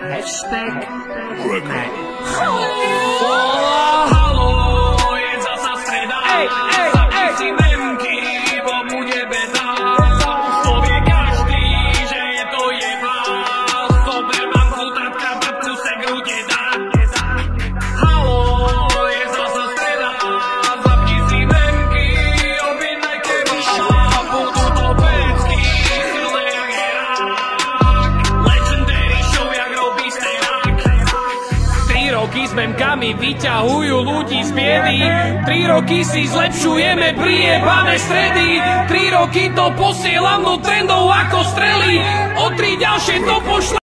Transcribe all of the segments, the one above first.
Hashtag Greg. Halo, je zasa streda. Zapni si memky, bo bude beda. To vie každý, že je to jeba. Sober mamku, tatka, babku, segru, deda. Halo, je zasa streda. Zapni si memky, objednaj kebab. Budú to pecky, silné jak herák. Legendary show, jak robí sterák. 3 roky s memkami vyťahujú ľudí z biedy. 3 roky si zlepšujeme priebané stredy. 3 roky to posielam do trendov ako strely. O 3 ďalšie to pošla.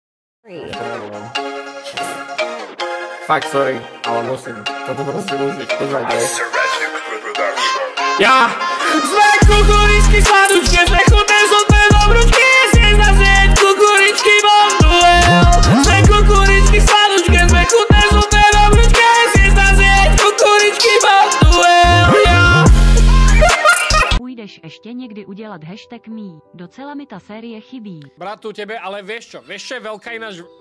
Fakt, sorry, ale musím. Toto proste musíš, poznajte. Ja! Sme kukuričky sladučké, sme chudné, zlté dobručky. Si zazieť kukuričky mám duel. Sme kukuričky sladučké, sme chudné, zlté dobručky. Si zazieť kukuričky mám duel. Ja! Půjdeš ještě někdy udělat hashtag me. Docela mi ta série chybí. Bratu, tebe, ale vieš čo? Vieš čo je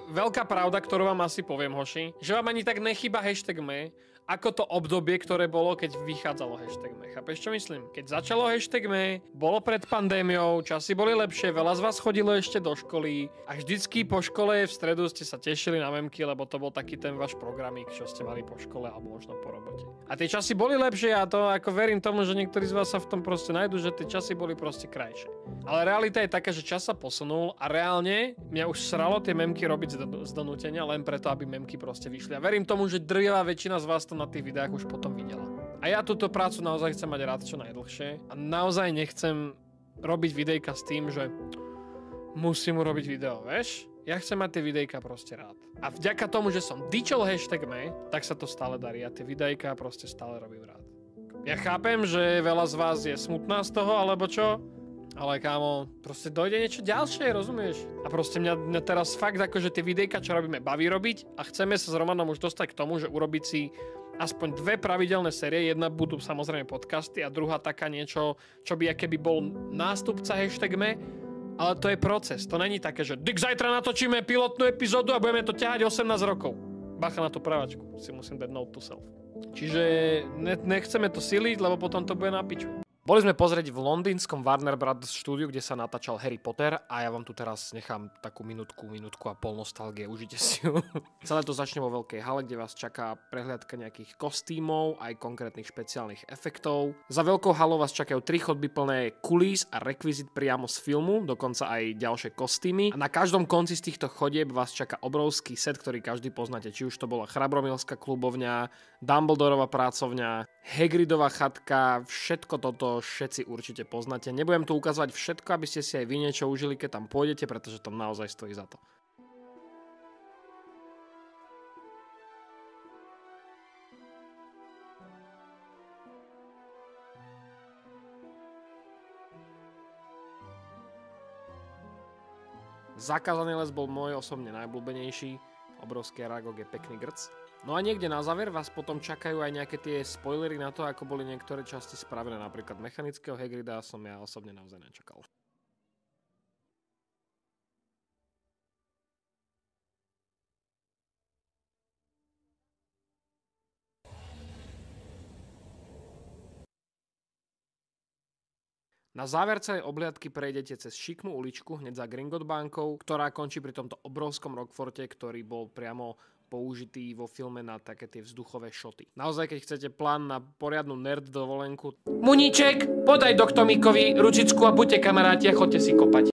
veľká pravda, ktorú vám asi poviem, hoši? Že vám ani tak nechýba hashtag me, ako to obdobie, ktoré bolo, keď vychádzalo hashtag me. Chápeš, čo myslím? Keď začalo hashtag me, bolo pred pandémiou, časy boli lepšie, veľa z vás chodilo ešte do školy a vždycky po škole v stredu ste sa tešili na memky, lebo to bol taký ten váš programík, čo ste mali po škole alebo možno po robote. A tie časy boli lepšie a to ako verím tomu, že niektorí z vás sa v tom proste nájdu, že tie časy boli proste krajšie. Ale realita je taká, že čas sa posunul a reálne mňa už sralo tie memky robiť z donútenia len preto, aby memky proste vyšli. A verím tomu, že drvivá väčšina z vás to na tých videách už potom videla. A ja túto prácu naozaj chcem mať rád čo najdlhšie a naozaj nechcem robiť videjka s tým, že musím urobiť video, vieš? Ja chcem mať tie videjka proste rád. A vďaka tomu, že som dičol hashtag me, tak sa to stále darí a tie videjka proste stále robím rád. Ja chápem, že veľa z vás je smutná z toho, alebo čo? Ale kámo, proste dojde niečo ďalšie, rozumieš? A proste mňa teraz fakt akože tie videjka, čo robíme, baví robiť a chceme sa s Romanom už dostať k tomu, že urobiť si aspoň 2 pravidelné série. Jedna budú samozrejme podcasty a druhá taká niečo, čo by akéby bol nástupca hashtag me. Ale to je proces, to není také, že Dick, zajtra natočíme pilotnú epizódu a budeme to ťahať 18 rokov. Bacha na tú pravačku, si musím dať note to self. Čiže nechceme to siliť, lebo potom to bude na piču. Boli sme pozrieť v londýnskom Warner Brothers štúdiu, kde sa natáčal Harry Potter a ja vám tu teraz nechám takú minútku a pol nostalgie, užite si ju. Celé to začne vo veľkej hale, kde vás čaká prehliadka nejakých kostýmov, aj konkrétnych špeciálnych efektov. Za veľkou halou vás čakajú 3 chodby plné kulís a rekvizit priamo z filmu, dokonca aj ďalšie kostýmy. A na každom konci z týchto chodieb vás čaká obrovský set, ktorý každý poznáte, či už to bola Chrabromilská klubovňa, Dumbledorova pracovňa, Hagridova chatka, všetko toto všetci určite poznáte. Nebudem tu ukazovať všetko, aby ste si aj vy niečo užili, keď tam pôjdete, pretože to naozaj stojí za to. Zakázaný les bol môj osobne najobľúbenejší. Obrovský Aragog je pekný grc. No a niekde na záver vás potom čakajú aj nejaké tie spoilery na to, ako boli niektoré časti spravené. Napríklad mechanického Hagrida som ja osobne naozaj nečakal. Na záver celej obliadky prejdete cez šikmú uličku hneď za Gringotts bankou, ktorá končí pri tomto obrovskom Rockforte, ktorý bol priamo použitý vo filme na také tie vzduchové šoty. Naozaj, keď chcete plán na poriadnu nerd dovolenku... Muníček, podaj doktomíkovi ručičku a buďte kamaráti a chodte si kopať.